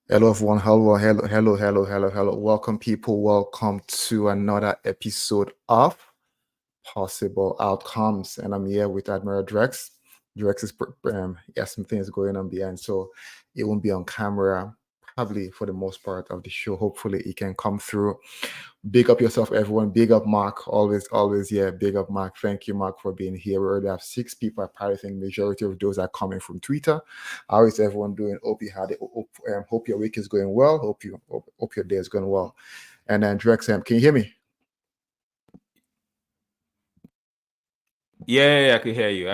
Hello, everyone. Hello. Welcome, people. Welcome to another episode of Possible Outcomes. And I'm here with Admiral Drex. Drex is, some things going on behind, so it won't be on camera, probably for the most part of the show. Hopefully, it can come through. Big up yourself, everyone. Big up Mark. Always, yeah. Big up Mark. Thank you, Mark, for being here. We already have 6 people. I probably think majority of those are coming from Twitter. How is everyone doing? Hope your week is going well. Hope your day is going well. And then Drex, can you hear me? Yeah, I can hear you.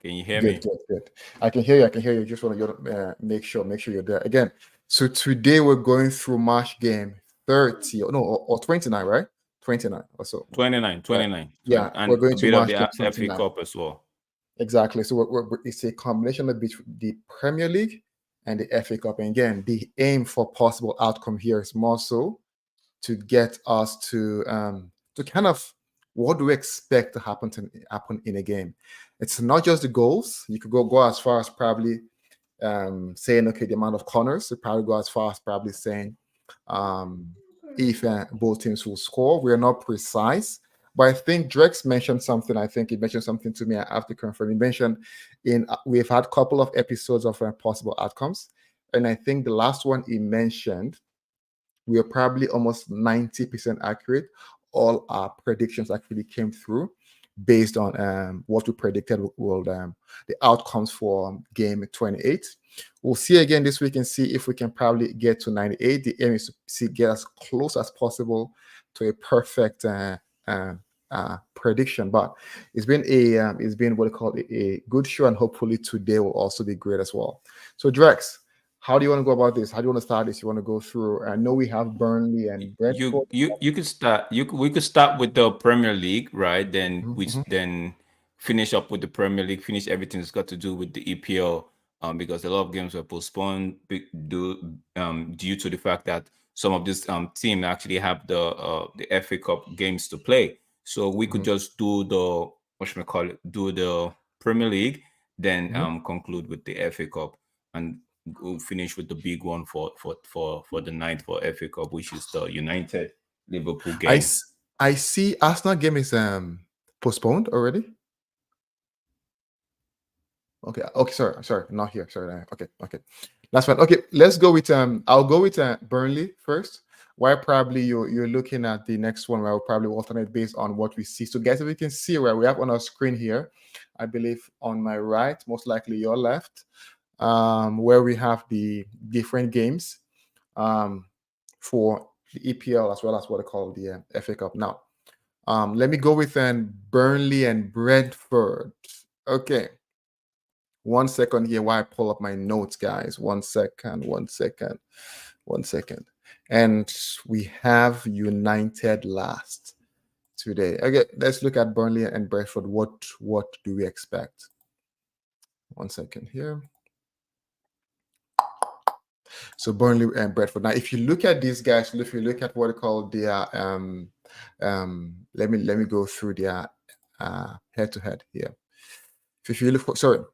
Can you hear me? Good. I can hear you. Just want to make sure you're there again. So today we're going through March game 30 or 29, right? 29 or so. 29, Right. 29, 20, Yeah, we're and going a to bit of March the game FA 29. Cup as well. Exactly. So it's a combination of the Premier League and the FA Cup. And again, the aim for possible outcome here is more so to get us to kind of, what do we expect to happen in a game. It's not just the goals. You could go as far as probably saying, okay, the amount of corners. You probably go as far as probably saying if both teams will score. We're not precise, but I think Drex mentioned something. I think he mentioned something to me. I have to confirm. He mentioned we've had a couple of episodes of possible outcomes, and I think the last one he mentioned, we are probably almost 90% accurate. All our predictions actually came through based on what we predicted will the outcomes for game 28. We'll see again this week and see if we can probably get to 98. The aim is to get as close as possible to a perfect prediction. But it's been what they call a good show, and hopefully today will also be great as well. So Drex, how do you want to go about this? How do you want to start this? You want to go through? I know we have Burnley and You Brentford. you you could start. We could start with the Premier League, right? Then Mhm. then finish up with the Premier League. Finish everything that's got to do with the EPL. Because a lot of games were postponed due to the fact that some of this team actually have the FA Cup games to play. So we could Mhm. just do the what should I call it? Do the Premier League, then Mhm. conclude with the FA Cup, and we'll finish with the big one for the night for FA Cup, which is the United Liverpool I game. s- I see Arsenal game is postponed already. Okay, sorry, not here. Sorry, okay, that's fine. Okay, let's go with I'll go with Burnley first. Why probably you're looking at the next one where I'll probably alternate based on what we see. So guys, if we can see where we have on our screen here, I believe on my right, most likely your left, where we have the different games um for the EPL as well as what I call the FA Cup. Now, let me go with Burnley and Brentford. Okay. 1 second here while I pull up my notes, guys. 1 second. And we have United last today. Okay, let's look at Burnley and Brentford. What do we expect? 1 second here. So Burnley and Brentford. Now, if you look at these guys, if you look at what they call their let me go through their head to head here. If you look,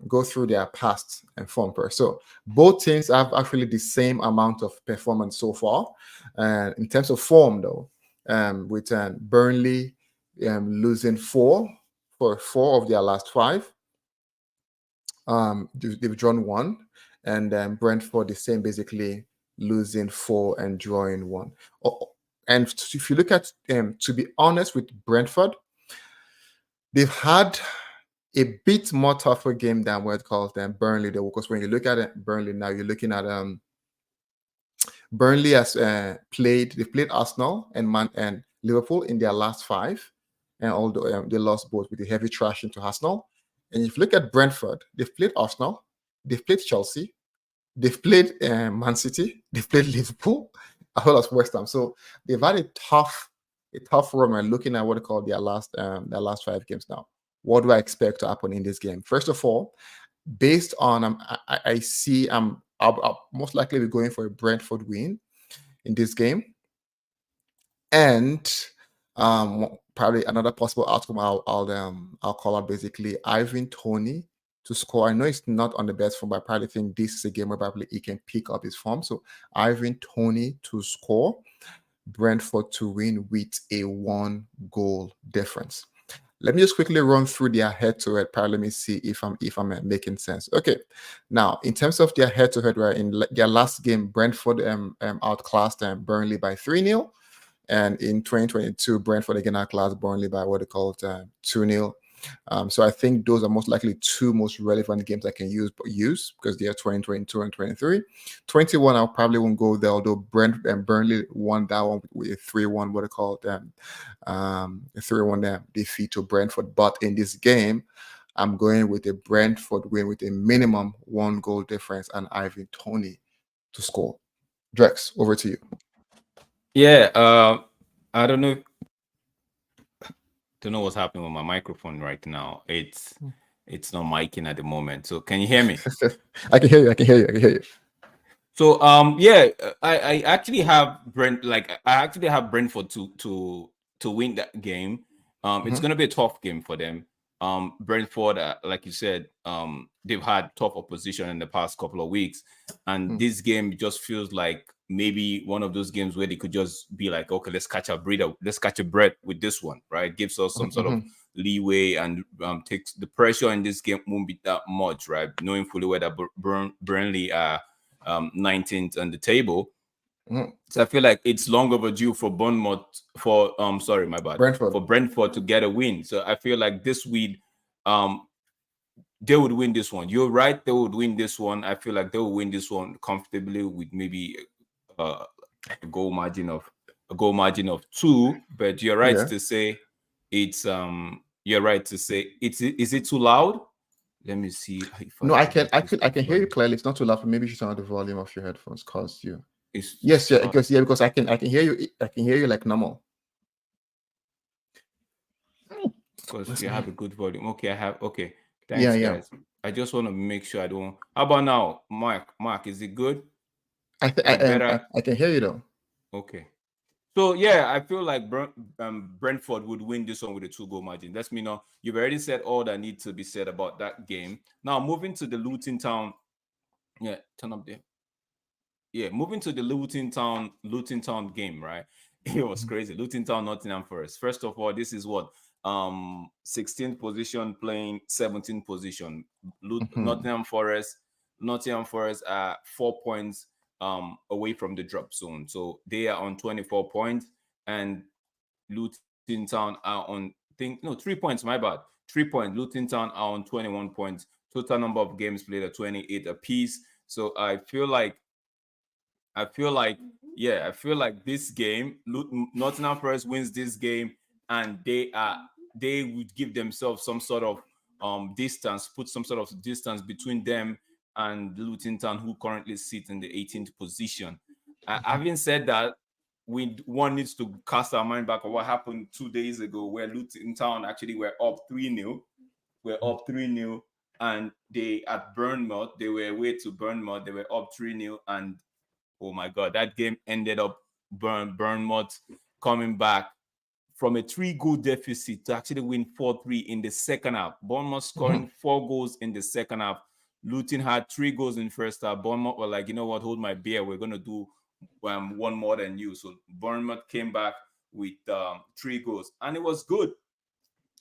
go through their past and form first. So both teams have actually the same amount of performance so far. In terms of form, though, with Burnley losing four of their last five, they've drawn one, and Brentford the same, basically losing four and drawing one. And if you look at, to be honest, with Brentford, they've had a bit more tougher game than what it calls than Burnley, though, because when you look at it, Burnley now, you're looking at Burnley has they've played Arsenal and Liverpool in their last five, and although they lost both with a heavy thrashing to Arsenal. And if you look at Brentford, they've played Arsenal, they've played Chelsea, they've played Man City, they've played Liverpool, as well as West Ham. So they've had a tough run when looking at what they call their last 5 games now. What do I expect to happen in this game? First of all, based on I see I'll most likely be going for a Brentford win in this game, and probably another possible outcome I'll call out basically Ivan Tony to score. I know it's not on the best form, but I probably think this is a game where probably he can pick up his form. So Ivan Toney to score, Brentford to win with a 1-goal difference. Let me just quickly run through their head-to-head. Let me see if I'm making sense. Okay, now in terms of their head-to-head, right, in their last game, Brentford outclassed Burnley by 3-0, and in 2022, Brentford again outclassed Burnley by what they call 2-0. So I think those are most likely two most relevant games I can use because they are 2022 and 23. 21, I probably won't go there, although Burnley won that one with a 3-1, what they call them, a 3-1 defeat to Brentford. But in this game, I'm going with a Brentford win with a minimum 1-goal difference and Ivan Toney to score. Drex, over to you. Yeah, I don't know what's happening with my microphone right now. It's not miking at the moment. So can you hear me? I can hear you. So yeah, I actually have I actually have Brentford to win that game. It's gonna be a tough game for them. Brentford, like you said, they've had tough opposition in the past couple of weeks, and this game just feels like maybe one of those games where they could just be like, okay, let's catch a breath with this one, right? Gives us some sort of leeway and takes the pressure in this game won't be that much, right? Knowing fully where that Burnley are 19th on the table. So I feel like it's long overdue for Bournemouth sorry, my bad. For Brentford to get a win. So I feel like this week they would win this one. You're right, they would win this one. I feel like they will win this one comfortably with maybe a goal margin of 2. But you're right to say it's is it too loud? Let me see. No, I can hear you clearly. It's not too loud. Maybe you should turn on the volume of your headphones because because I can hear you. I can hear you like normal. Because you have a good volume. Okay, I have. Okay, thanks, guys. I just want to make sure I don't. How about now, Mark? Is it good? I can hear you though. Okay. So yeah, I feel like Brentford would win this one with a 2-goal margin. Let me know. You've already said all that needs to be said about that game. Now moving to the Luton Town. Yeah, turn up there. Yeah, moving to the Luton Town game, right? It was crazy. Luton Town, Nottingham Forest. First of all, this is what 16th position playing 17th position. Nottingham Forest are 4 points away from the drop zone. So they are on 24 points, and Luton Town are on 3 points, my bad. 3 points. Luton Town are on 21 points. Total number of games played at 28 apiece. So I feel like this game, Nottingham Forest wins this game, and they would give themselves some sort of distance, put some sort of distance between them and Luton Town, who currently sit in the 18th position. Having said that, one needs to cast our mind back on what happened 2 days ago, where Luton Town actually were up 3-0. And they at Bournemouth, they were away to Bournemouth, they were up 3-0, and oh my God, that game ended up Bournemouth coming back from a 3-goal deficit to actually win 4-3 in the second half. Bournemouth scoring 4 goals in the second half. Luton had 3 goals in first half. Bournemouth were like, you know what, hold my beer. We're going to do one more than you. So Bournemouth came back with 3 goals. And it was good.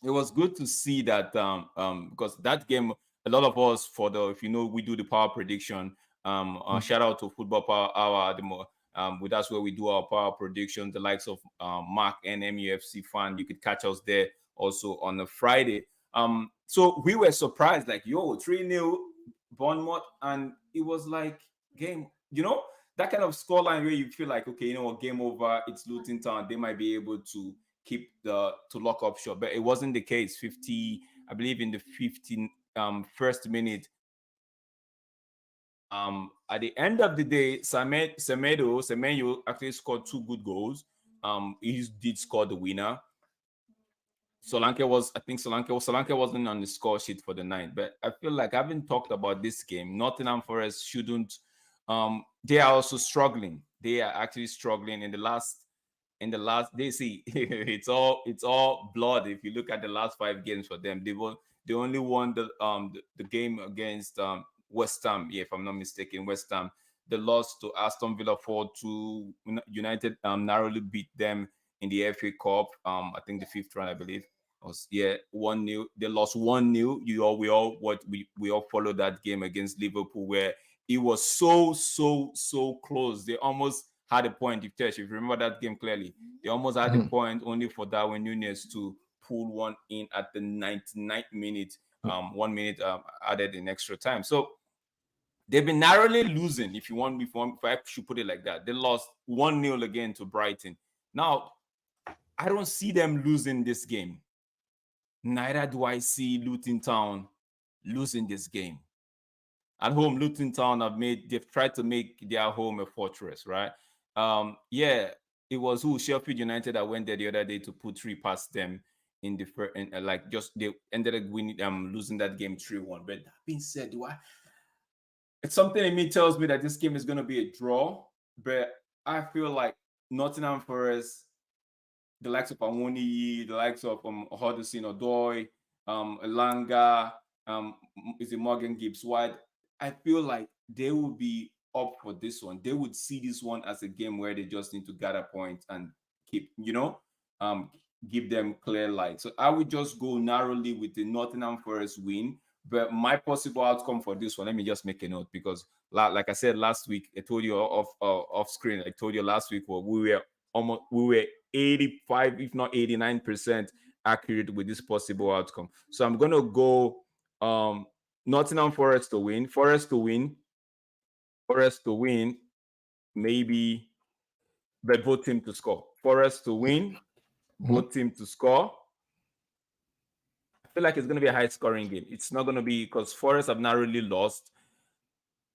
It was good to see that because that game, a lot of us we do the power prediction. Shout out to Football Power Hour. With that's where we do our power prediction. The likes of Mark and MUFC fan, you could catch us there also on a Friday. So we were surprised, like 3-0 Bournemouth, and it was like game. That kind of scoreline where you feel like, okay, game over. It's Luton Town. They might be able to keep to lock up shot, but it wasn't the case. 50, I believe, in the 15 first minute. At the end of the day, Semenyo actually scored 2 good goals. He did score the winner. Solanke wasn't on the score sheet for the night, but I feel like, having talked about this game, Nottingham Forest shouldn't. They are also struggling. They are actually struggling in the last. They see it's all blood. If you look at the last 5 games for them, They only won the game against West Ham. Yeah, if I'm not mistaken, West Ham. They lost to Aston Villa 4-2. United narrowly beat them in the FA Cup. I think the fifth round, I believe. Was, yeah, 1-0. They lost 1-0. We all followed that game against Liverpool where it was so close. They almost had a point. If you remember that game clearly, they almost had a point only for Darwin Núñez to pull one in at the 99th minute. 1 minute added in extra time. So they've been narrowly losing. If I should put it like that, they lost 1-0 again to Brighton. Now, I don't see them losing this game. Neither do I see Luton Town losing this game. At home, Luton Town they've tried to make their home a fortress, right? Yeah, it was Sheffield United that went there the other day to put 3 past them in the first, and they ended up winning, losing that game 3-1. But that being said, it's something in me tells me that this game is going to be a draw, but I feel like Nottingham Forest, the likes of Awoniyi, the likes of Hudson Odoi, Elanga, is it Morgan Gibbs White? I feel like they will be up for this one. They would see this one as a game where they just need to gather points and keep, give them clear light. So I would just go narrowly with the Nottingham Forest win. But my possible outcome for this one, let me just make a note, because like I said last week, I told you off screen. I told you last week, we were 85, if not 89% accurate with this possible outcome. So I'm gonna go Nottingham Forest to win, maybe, but both teams to score. Forest to win, both teams to score. I feel like it's going to be a high scoring game. It's not going to be, because Forest have narrowly lost.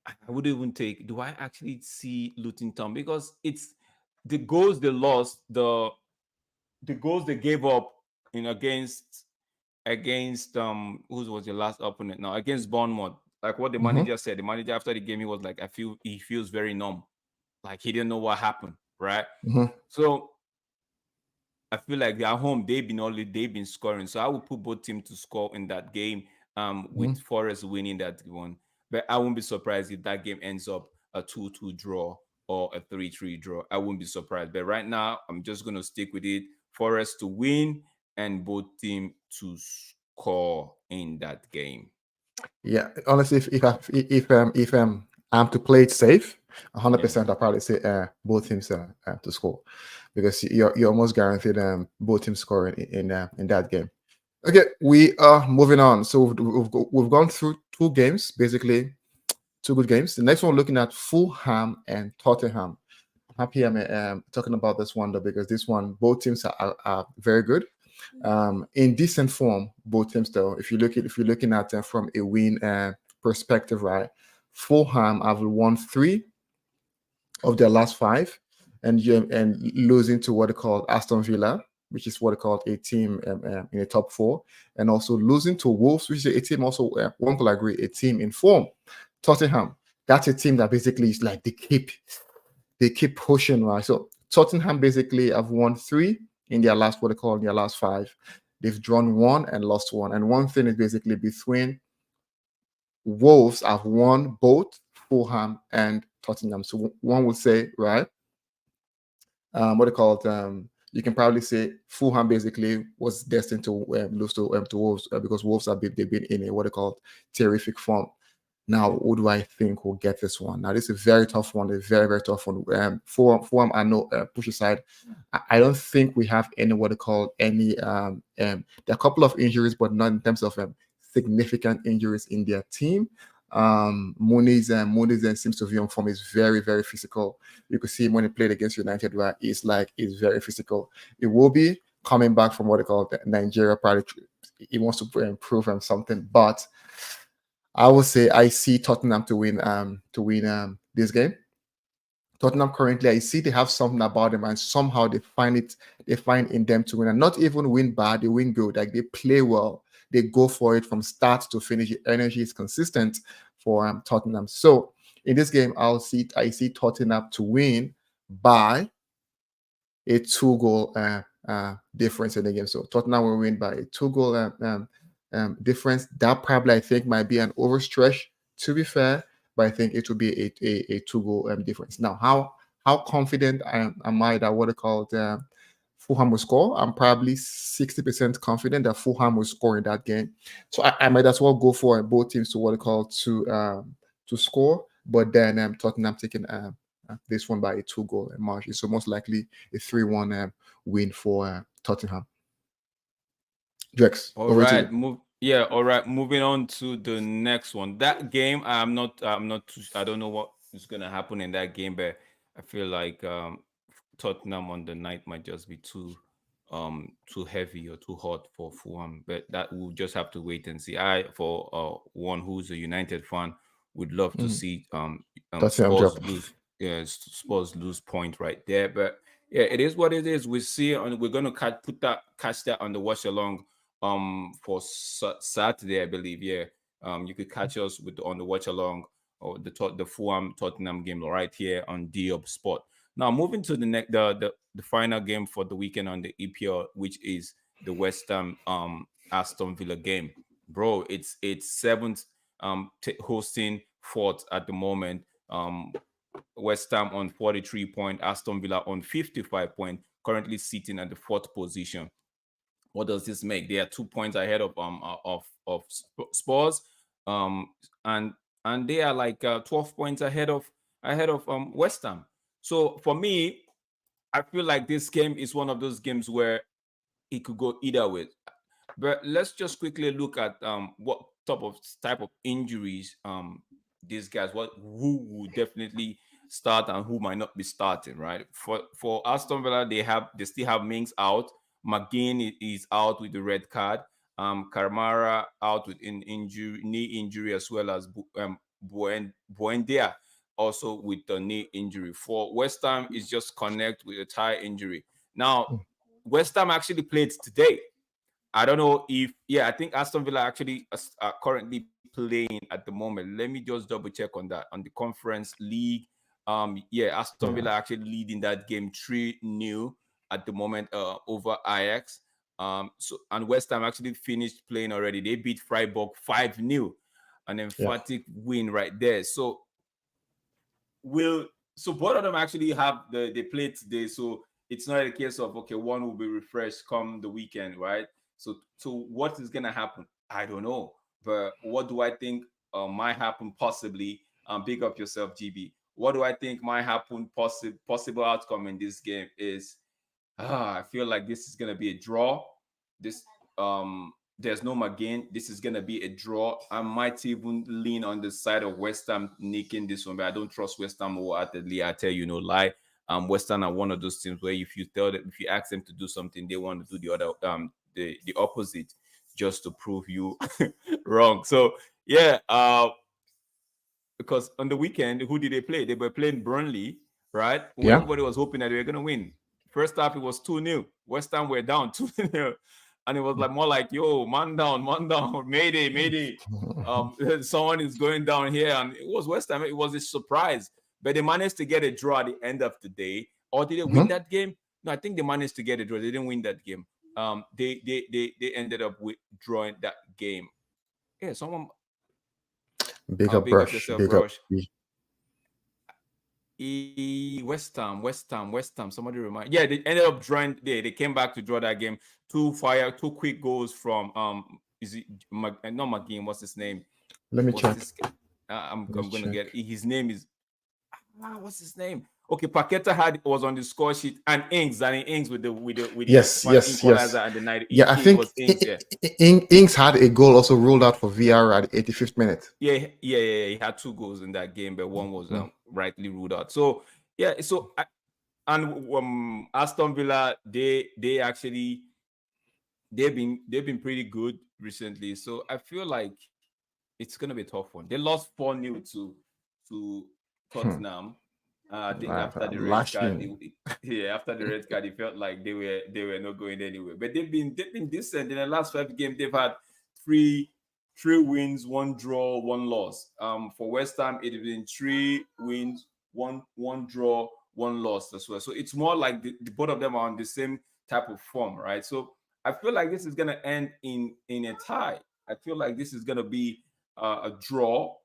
I would even take, do I actually see Luton Town? Because it's the goals they lost, the goals they gave up in against who was your last opponent now? Against Bournemouth. Like what the manager said. The manager after the game, he was like, he feels very numb. Like he didn't know what happened, right? So I feel like at home they've been scoring. So I would put both teams to score in that game, with Forest winning that one. But I won't be surprised if that game ends up a 2-2 draw or a 3-3 draw. I won't be surprised. But right now, I'm just gonna stick with it. Forest to win and both teams to score in that game. Yeah, honestly, if I'm to play it safe, 100%, I'll probably say both teams to score, because you're almost guaranteed both teams scoring in that game. Okay, we are moving on. So we've gone through 2 games, basically 2 good games. The next one, looking at Fulham and Tottenham. Happy I'm talking about this one though, because this one, both teams are very good. In decent form, both teams though. If you're looking at them from a win perspective, right? Fulham have won 3 of their last 5, and losing to what they call Aston Villa, which is what they call a team in the top 4, and also losing to Wolves, which is a team also, one could agree, a team in form. Tottenham, that's a team that basically is like they keep pushing, right? So Tottenham basically have won 3 in their last, what they call, in their last 5. They've drawn 1 and lost 1. And one thing is basically between Wolves have won both Fulham and Tottenham. So one would say, right, what they call it, you can probably say Fulham basically was destined to lose to Wolves, because Wolves they've been in a, what they call, terrific form. Now, who do I think will get this one? Now, this is a very tough one, a very, very tough one. Fulham, I know, push aside. I don't think we have any, what they call, any, there are a couple of injuries, but not in terms of significant injuries in their team. Muniz seems to be on form. Is very, very physical. You could see him when he played against United, where he's very physical. It will be coming back from what they call Nigeria. Probably he wants to improve on something, but I would say I see Tottenham to win this game. Tottenham currently, I see they have something about them, and somehow they find in them to win, and not even win bad, they win good. Like they play well, they go for it from start to finish. The energy is consistent for Tottenham. So in this game, I see Tottenham to win by a 2-goal difference in the game. So Tottenham will win by a 2-goal difference. That probably I think might be an overstretch, to be fair, but I think it will be a 2 goal difference. Now, how confident am I that what I call Fulham will score? I'm probably 60% confident that Fulham will score in that game. So I might as well go for both teams to what I call to score, but then Tottenham taking this one by a 2 goal margin. So most likely a 3-1 win for Tottenham. Drex, All over to right, you. all right. Moving on to the next one. That game, I don't know what is gonna happen in that game, but I feel like Tottenham on the night might just be too heavy or too hot for Fulham. But that we'll just have to wait and see. I, for one who's a United fan, would love to Mhm. see Tottenham Spurs drop. lose. Yeah, Spurs lose point right there. But yeah, it is what it is. We see, and we're gonna catch that on the watch along for Saturday, I believe. Yeah, you could catch us on the watch along or the Fulham Tottenham game right here on Diop Sport. Now moving to the next the final game for the weekend on the EPL, which is the West Ham Aston Villa game. Bro, it's seventh hosting fourth at the moment. West Ham on 43 points, Aston Villa on 55 points, currently sitting at the fourth position. What does this make? They are 2 points ahead of Spurs, um, and they are like 12 points ahead of West Ham. So for me, I feel like this game is one of those games where it could go either way. But let's just quickly look at what type of injuries these guys, who will definitely start and who might not be starting, right? For Aston Villa, they still have Mings out. McGinn is out with the red card. Karmara out with an injury, knee injury, as well as Buendia also with the knee injury. For West Ham, is just connect with a thigh injury. Now, West Ham actually played today. I don't know if, I think Aston Villa actually are currently playing at the moment. Let me just double check on that. On the Conference League, Aston Yeah. Villa actually leading that game 3-0 at the moment over Ajax. And West Ham actually finished playing already. They beat Freiburg 5-0, an Yeah. emphatic win right there. Will so both of them actually have they played today, so it's not a case of okay, one will be refreshed come the weekend, right? So what is gonna happen? I don't know, but what do I think might happen possibly? Big up yourself, GB. What do I think might happen? Possible outcome in this game is I feel like this is gonna be a draw. This there's no McGinn. This is gonna be a draw. I might even lean on the side of West Ham nicking this one, but I don't trust West Ham wholeheartedly. I tell you no lie. West Ham are one of those teams where if you ask them to do something, they want to do the other the opposite just to prove you wrong. So yeah, because on the weekend, who did they play? They were playing Burnley, right? When Yeah. everybody was hoping that they were going to win. First half, it was 2-0. West Ham were down 2-0. And it was like more like, yo, man down, mayday, mayday. Someone is going down here. And it was West Ham. It was a surprise. But they managed to get a draw at the end of the day. Or did they win Mhm. that game? No, I think they managed to get a draw. They didn't win that game. They ended up drawing that game. Yeah, someone, Big up big up brush. yourself, Big up. Rush. West Ham. Somebody remind. Yeah, they ended up drawing. They came back to draw that game. Two quick goals from is it not McGinn? What's his name? Let me What's check. this? I'm Let me gonna check. get his name is what's his name? Okay, Paqueta was on the score sheet and Danny Ings with the Yes, final yes, yes. equalizer and the night. Yeah, I It think was Ings. Yeah. Ings had a goal also ruled out for VR at the 85th minute. Yeah. He had two goals in that game, but one was Mm. rightly ruled out. So yeah, and Aston Villa, they actually they've been pretty good recently. So I feel like it's gonna be a tough one. They lost 4-0 to Hmm. Tottenham. I think Like after the red card, lashing. after the red card, it felt like they were not going anywhere. But they've been decent in the last 5 games. They've had three three wins, one draw, one loss. For West Ham, it has been 3 wins, one draw, one loss as well. So it's more like the both of them are on the same type of form, right? So I feel like this is gonna end in a tie. I feel like this is gonna be a draw.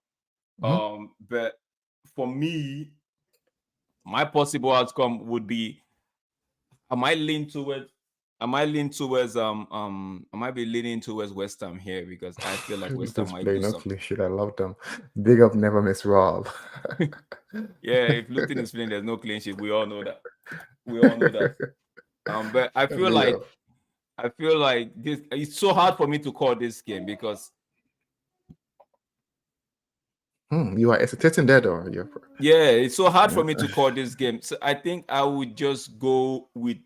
But for me, my possible outcome would be I might lean towards I might lean towards I might be leaning towards West Ham here because I feel like West Ham Luton's might do playing no something. clean sheet. I love them. Big up, never miss Rob. Yeah, if Luton is playing, there's no clean sheet. We all know that. We all know that. But Big up. I feel like this. It's so hard for me to call this game because You are hesitating there, though. yeah, it's so hard for me to call this game. So I think I would just go with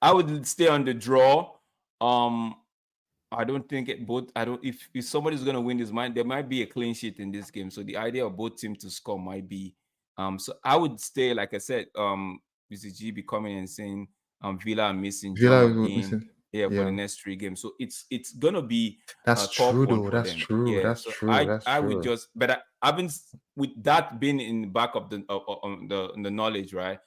I would stay on the draw. I don't think if somebody's gonna win this, there might be a clean sheet in this game. So the idea of both teams to score might be so I would stay, like I said, BCG be coming and saying Villa are missing John Villa is McGinn missing. for the Yeah, next 3 games. So it's gonna be that's a tough true, one though. for That's them. true. Yeah. That's So true. That's I would true. just I've been with that being in the back of the knowledge, right?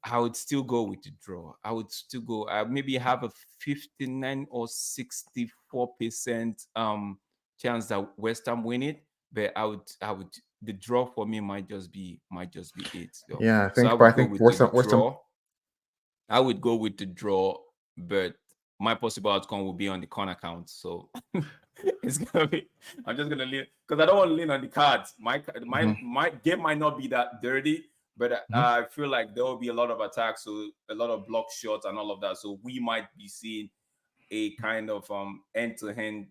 I would still go with the draw. I would still go. I maybe have a 59 or 64% chance that West Ham win it, but I would the draw for me might just be it. Though. Yeah, I So I think, but would I go think with the West Ham. draw. I would go with the draw, but my possible outcome will be on the corner count. So it's gonna be. I'm just gonna lean because I don't want to lean on the cards. My game might not be that dirty, but I feel like there will be a lot of attacks, so a lot of block shots and all of that. So we might be seeing a kind of end-to-end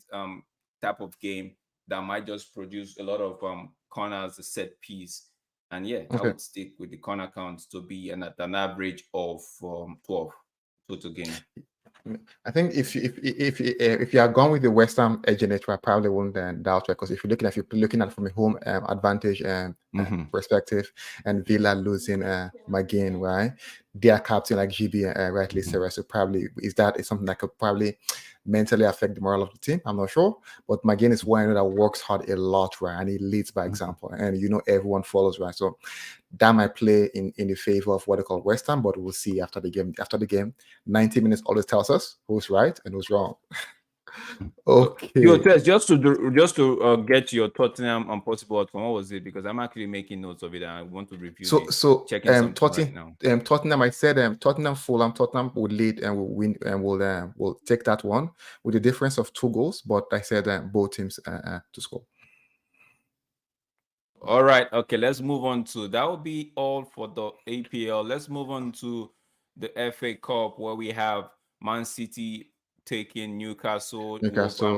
type of game that might just produce a lot of corners, a set piece. And yeah, I Okay. would stick with the corner counts to be at an average of 12 total game. I think if you are going with the West Ham edge in it, I probably won't doubt it because if you're looking at it from a home advantage perspective, and Villa losing McGinn, right? Their captain, like GB rightly said, so probably is something that could probably mentally affect the morale of the team. I'm not sure, but McGinn is one that works hard a lot, right? And he leads by example, and everyone follows, right? So that might play in the favor of what they call West Ham, but we'll see after the game. After the game, 90 minutes always tells us who's right and who's wrong. Okay. Yo, Tess, just to get your Tottenham and possible outcome, what was it? Because I'm actually making notes of it and I want to review checking something right now. Tottenham, I said Tottenham, Fulham. Tottenham would lead and will win and will take that one with a difference of 2 goals. But I said both teams to score. All right. Okay, let's move on to that. Will be all for the APL. Let's move on to the FA Cup where we have Man City taking Newcastle,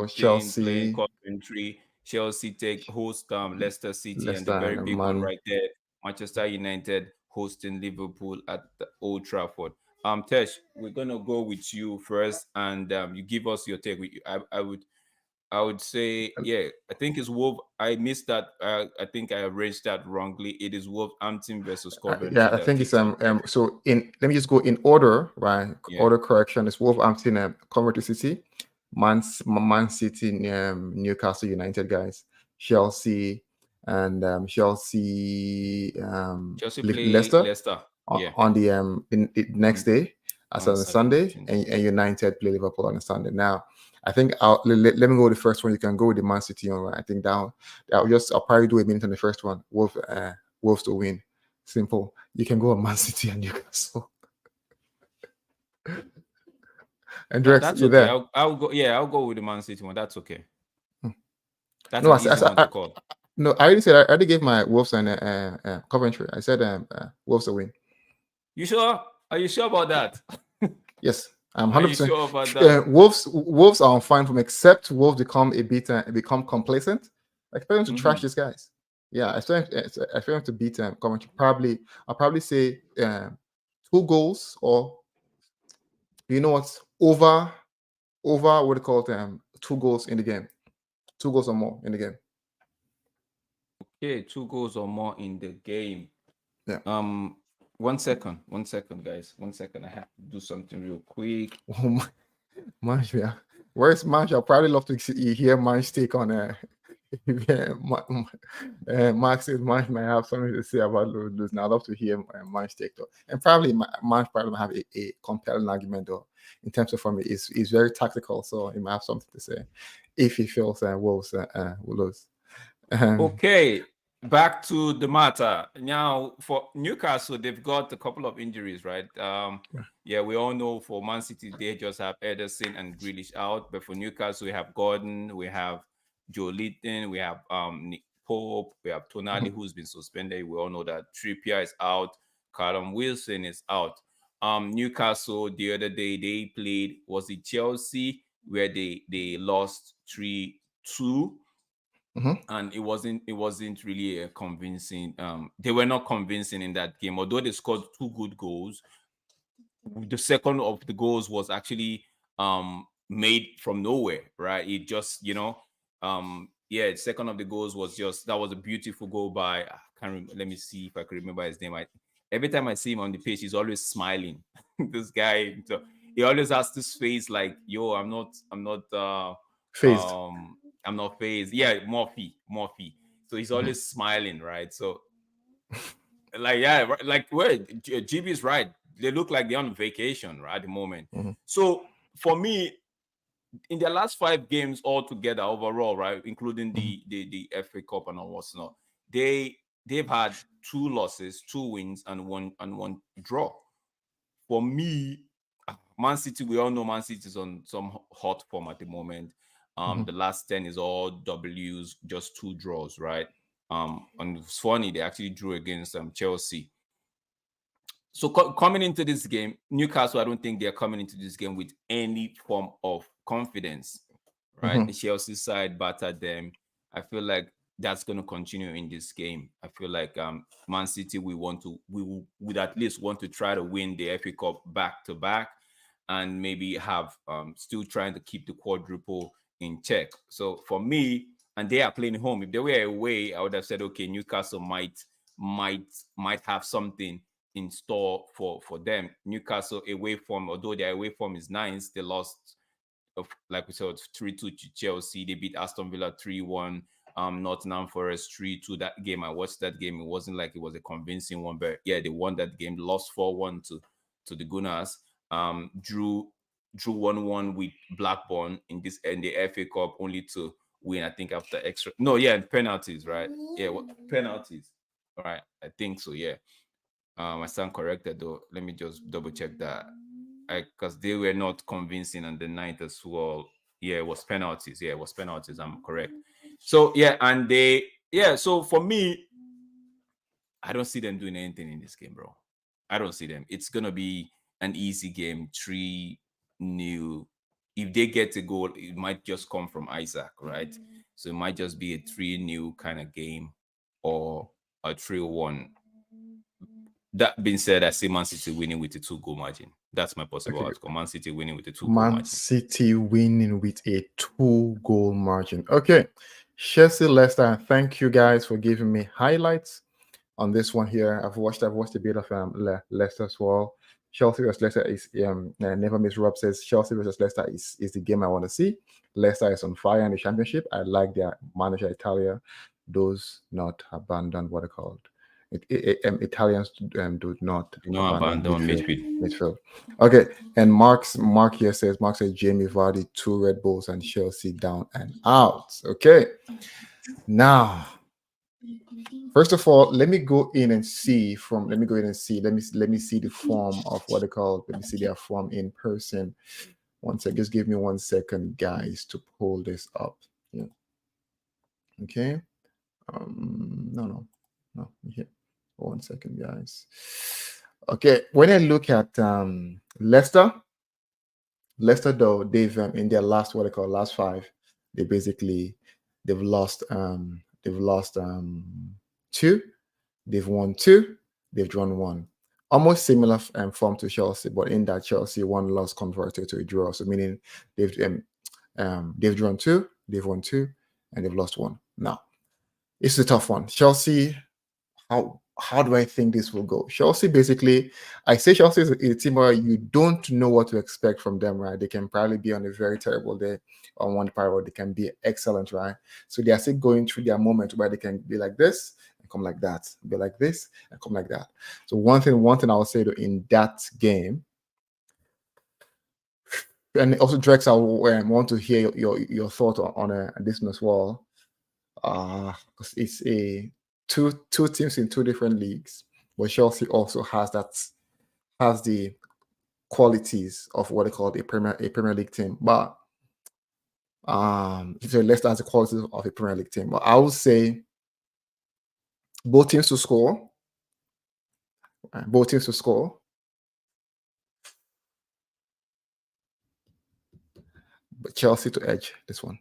Chelsea playing Coventry, Chelsea host Leicester City, and the very big one right there, Manchester United hosting Liverpool at the Old Trafford. Tesh, we're gonna go with you first, and you give us your take. I would say, yeah, I think it's Wolf. I missed that. I think I arranged that wrongly. It is Wolverhampton versus Coventry. Yeah, I think it's So let me just go in order, right? Yeah. Order correction is Wolverhampton, Coventry City, Man City, Newcastle United, guys, Chelsea, and Chelsea Leicester. On the next day, as on Sunday, and United play Liverpool on a Sunday. Now, I think let me go with the first one. You can go with the Man City one. I think I'll probably do a minute on the first one. Wolves to win. Simple. You can go on Man City and Newcastle. And Drex, that's you okay. there? I'll go. Yeah, I'll go with the Man City one. That's okay. That's an easy one to call. No, I already said I already gave my Wolves and Coventry. I said Wolves to win. You sure? Are you sure about that? Yes, I'm 100%. Are you sure about that? Wolves are on fine from except Wolves become complacent. I expect them to trash these guys. Yeah, I expect them to beat Coventry. I'll probably say 2 goals or over what do you call it? 2 goals in the game. 2 goals or more in the game. Okay, 2 goals or more in the game. Yeah. 1 second, guys. 1 second. I have to do something real quick. Oh, Manch, yeah. Where's Manch? I'll probably love to hear Manch's take on Yeah, Mark says Mark might have something to say about losing. I'd love to hear Mark's take though, and probably Mark probably might have a compelling argument though. In terms of for me, it's very tactical, so he might have something to say if he feels Wolves will lose. Okay, back to the matter. Now, for Newcastle, they've got a couple of injuries, right? Yeah, we all know for Man City, they just have Ederson and Grealish out. But for Newcastle, we have Gordon, we have Joe Linton, we have Nick Pope, we have Tonali, who's been suspended. We all know that Trippier is out, Callum Wilson is out. Newcastle, the other day, they played, was it Chelsea, where they lost 3-2. And it wasn't really a convincing. They were not convincing in that game, although they scored 2 good goals. The second of the goals was actually made from nowhere, right? It just, yeah, the second of the goals was just, that was a beautiful goal by, I can't remember, let me see if I can remember his name. Every time I see him on the pitch, he's always smiling. This guy, so he always has this face like, yo, I'm not Phased. I'm not phased. Yeah, Murphy. So he's always smiling, right? So, like, yeah, like, where GB is right. They look like they're on vacation, right, at the moment. So for me, in their last 5 games altogether, overall, right, including the FA Cup and all what's not, they've had 2 losses, 2 wins, and one draw. For me, Man City, we all know Man City is on some hot form at the moment. The last 10 is all W's, just 2 draws, right? And it's funny, they actually drew against Chelsea. So coming into this game, Newcastle, I don't think they're coming into this game with any form of confidence, right? The Chelsea side battered them. I feel like that's going to continue in this game. I feel like Man City, we would at least want to try to win the FA Cup back to back, and maybe have still trying to keep the quadruple in check. So for me, and they are playing home. If they were away, I would have said, okay, Newcastle might have something in store for them. Newcastle away form, although their away form is nice, they lost, like we said, 3-2 to Chelsea. They beat Aston Villa 3-1. Nottingham Forest 3-2. That game, I watched that game. It wasn't like it was a convincing one, but yeah, they won that game. Lost 4-1 to the Gunners. Drew 1-1 with Blackburn in the FA Cup, only to win, I think, after extra. No, yeah, penalties, right? Yeah, penalties. All right, I think so. Yeah. I stand corrected though. Let me just double check that. Because they were not convincing on the night as well. Yeah, it was penalties. Yeah, it was penalties. I'm correct. So yeah, and so for me, I don't see them doing anything in this game, bro. I don't see them. It's gonna be an easy game, 3-0. If they get a goal, it might just come from Isaac, right? So it might just be a 3-0 kind of game, or a 3-1. That being said, I see Man City winning with a 2-goal margin. That's my possible outcome. Man City winning with a 2-goal margin. Man City winning with a 2-goal margin. Okay. Chelsea, Leicester. Thank you guys for giving me highlights on this one here. I've watched a bit of Leicester as well. Chelsea versus Leicester is Never Miss Rob says Chelsea versus Leicester is the game I want to see. Leicester is on fire in the championship. I like their manager Italia. Does not abandon what they called. Italians do not abandon midfield. Okay, and Mark here says Jamie Vardy 2 Red Bulls and Chelsea down and out. Okay, now first of all, let me go in and see let me see the form of what they call. Let me see their form in person. One sec, just give me 1 second, guys, to pull this up. Yeah. Okay. No. Here. 1 second, guys. Okay, when I look at Leicester though, they've in their last last 5, they've lost 2, they've won 2, they've drawn 1. Almost similar form to Chelsea, but in that Chelsea 1 loss converted to a draw, so meaning they've drawn 2, they've won 2, and they've lost 1. Now it's a tough one. Chelsea, how how do I think this will go? Chelsea, basically, I say Chelsea is a team where you don't know what to expect from them, right? They can probably be on a very terrible day on one part, or they can be excellent, right? So they are still going through their moment where they can be like this and come like that, be like this and come like that. So one thing I will say though, in that game, and also Drex, I want to hear your thought on this one as well. Because it's a two teams in two different leagues, but Chelsea also has the qualities of what they call a Premier League team. But so Leicester has the qualities of a Premier League team. But I would say both teams to score. Both teams to score. But Chelsea to edge this one.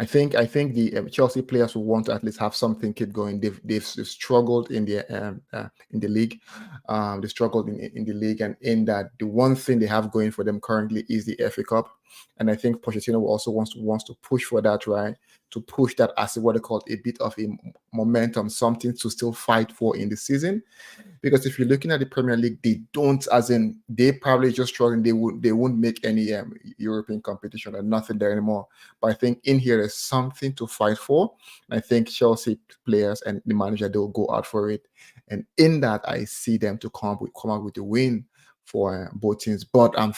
I think the Chelsea players will want to at least have something keep going. They've struggled in the league. They struggled in the league, and in that the one thing they have going for them currently is the FA Cup. And I think Pochettino also wants to push for that, right? To push that as what they call a bit of a momentum, something to still fight for in the season. Because if you're looking at the Premier League, they don't, as in they probably just struggling. They won't make any European competition and nothing there anymore. But I think in here there's something to fight for. I think Chelsea players and the manager, they'll go out for it. And in that, I see them to come out with a win for both teams. But I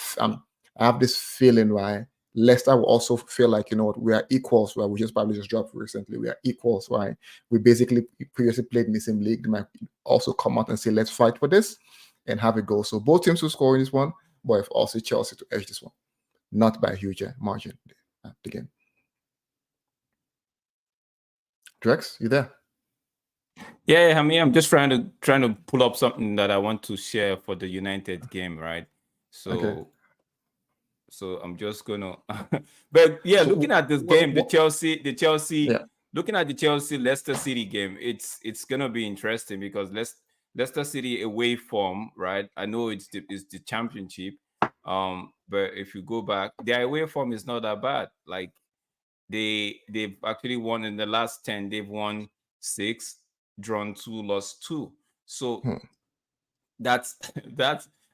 have this feeling, right? Leicester will also feel like, you know what, we are equals, right? We just probably just dropped recently. We are equals, right? We basically previously played in the same league. They might also come out and say, let's fight for this and have it go. So both teams will score in this one, but if also Chelsea to edge this one, not by a huge margin again. Drex, you there? Yeah, I mean, I'm just trying to pull up something that I want to share for the United game, right? So, Okay. so I'm just gonna, but yeah, So, looking at this game, the Chelsea, yeah. looking at the Chelsea Leicester City game, it's gonna be interesting because Leicester City away form, right? I know it's the championship, but if you go back, their away form is not that bad. Like they've actually won in the last 10, they've won 6, drawn 2, lost 2. So that's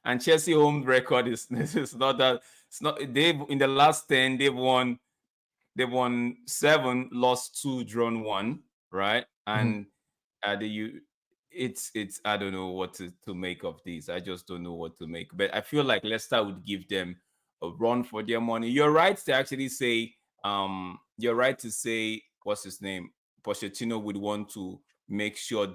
and Chelsea home record is not that, it's not, they've in the last 10 they've won 7, lost 2, drawn 1, right? And it's I don't know what to make of these. I just don't know what to make. But I feel like Leicester would give them a run for their money. You're right to actually say, you're right to say, what's his name? Pochettino would want to make sure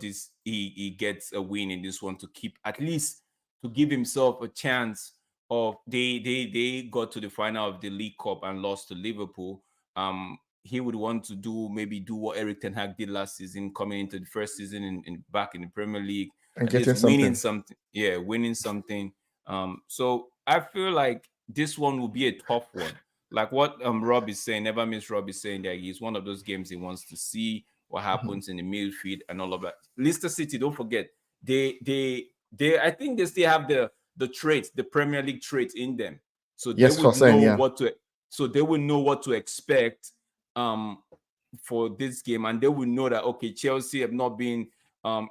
he gets a win in this one to keep, at least to give himself a chance of, they got to the final of the League Cup and lost to Liverpool. He would want to do what Eric Ten Hag did last season, coming into the first season in back in the Premier League, And at least getting winning something. something. Yeah, winning something. So I feel like this one will be a tough one. Like what Rob is saying, never miss Rob is saying that he's one of those games he wants to see what happens in the midfield and all of that. Leicester City, don't forget, they I think they still have the traits, the Premier League traits in them. So they Yes, for would saying, know yeah. what to expect for this game, and they will know that okay, Chelsea have not been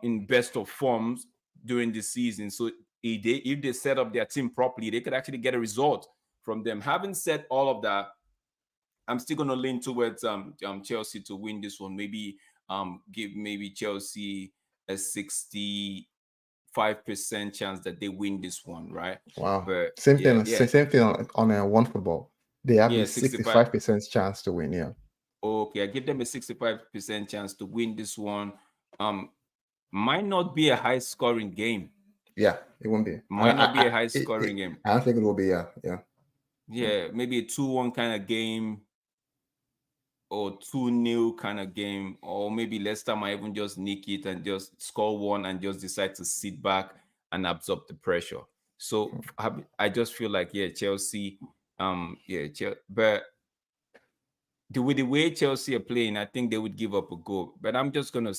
in best of forms during the season. So if they set up their team properly, they could actually get a result from them. Having said all of that, I'm still gonna lean towards Chelsea to win this one. Maybe give maybe Chelsea a 65% chance that they win this one, right? Wow. But Same yeah, thing. yeah, Same thing on One Football. They have a yeah, 65. 65% chance to win. Yeah. Okay, I give them a 65% chance to win this one. Might not be a high scoring game. Yeah, it won't be. Might not be a high scoring game. I don't think it will be. Yeah, yeah. Yeah, maybe a 2-1 kind of game or 2-0 kind of game, or maybe Leicester might even just nick it and just score one and just decide to sit back and absorb the pressure. So I just feel like Chelsea, but the way Chelsea are playing, I think they would give up a goal. But I'm just gonna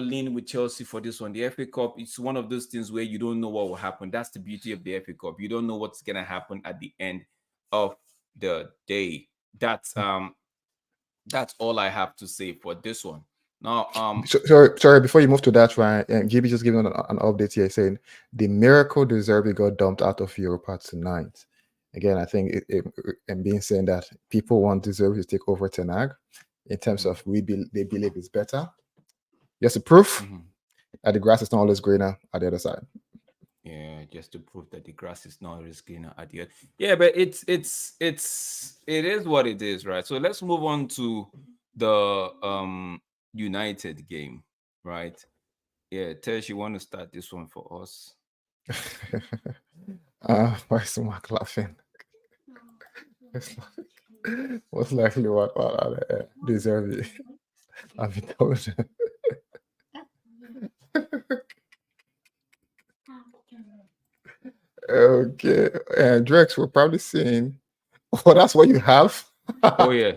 lean with Chelsea for this one. The FA Cup, it's one of those things where you don't know what will happen. That's the beauty of the FA Cup. You don't know what's gonna happen at the end of the day. That's all I have to say for this one. Now, sorry. Before you move to that, Ryan, GB just giving an update here saying the Miracle deservedly got dumped out of Europa tonight. Again, I think and being saying that people want Deserve to take over Tenag in terms of they believe it's better. Just a proof that the grass is not always greener at the other side. Yeah, just to prove that the grass is not always greener at the end. Yeah, but it is what it is, right? So let's move on to the United game, right? Yeah, Tesh, you want to start this one for us? Why is Mark laughing? Most likely what deserve it. I've been told. Okay, Drex, we're probably seeing. Oh, that's what you have. Oh yeah,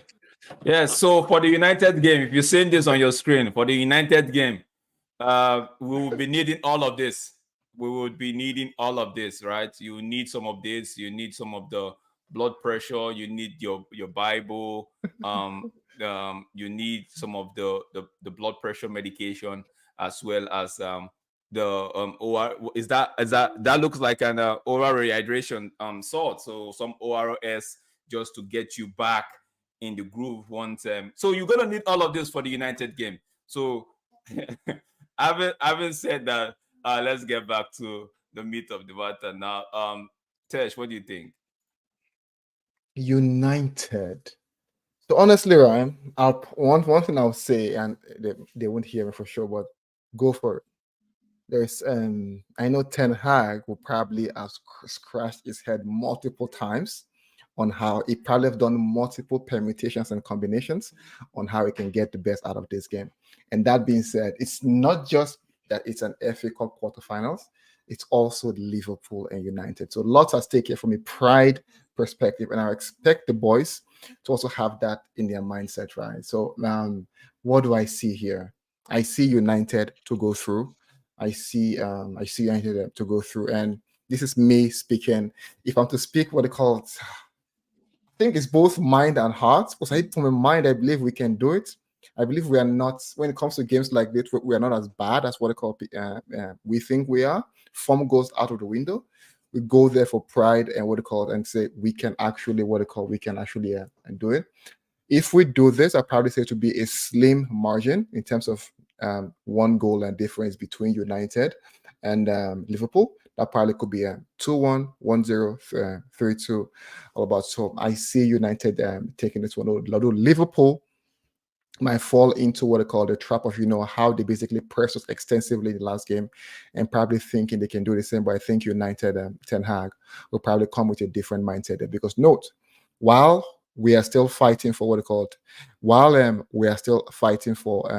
yeah. So for the United game, if you're seeing this on your screen, for the United game, we will be needing all of this. We would be needing all of this, right? You need some of this. You need some of the blood pressure. You need your Bible. You need some of the blood pressure medication, as well as the OR. Is that that looks like an oral rehydration salt? So some ORS just to get you back in the groove once. So you're gonna need all of this for the United game. So having said that, let's get back to the meat of the matter now. Tesh, what do you think? United. So honestly, Ryan, one thing I'll say, and they won't hear me for sure, but go for it. There's I know Ten Hag will probably have scratched his head multiple times on how he probably have done multiple permutations and combinations on how he can get the best out of this game. And that being said, it's not just that it's an FA Cup quarterfinals, it's also Liverpool and United. So lots at stake here from a pride perspective, and I expect the boys to also have that in their mindset, right? So what do I see here? I see United to go through. I see United to go through, and this is me speaking. If I'm to speak what they call it, I think it's both mind and heart. Because from my mind, I believe we can do it. I believe we are not, when it comes to games like this, we are not as bad as what they call we think we are. Form goes out of the window. We go there for pride and what they call it, and say we can actually do it. If we do this, I probably say it to be a slim margin in terms of one goal and difference between United and Liverpool. That probably could be a 2-1, 1-0, 3-2, all about. So I see United taking this one. Although Liverpool might fall into what they call the trap of, how they basically pressed us extensively in the last game and probably thinking they can do the same. But I think United, Ten Hag, will probably come with a different mindset there. Because note, while we are still fighting for what they call it, while we are still fighting for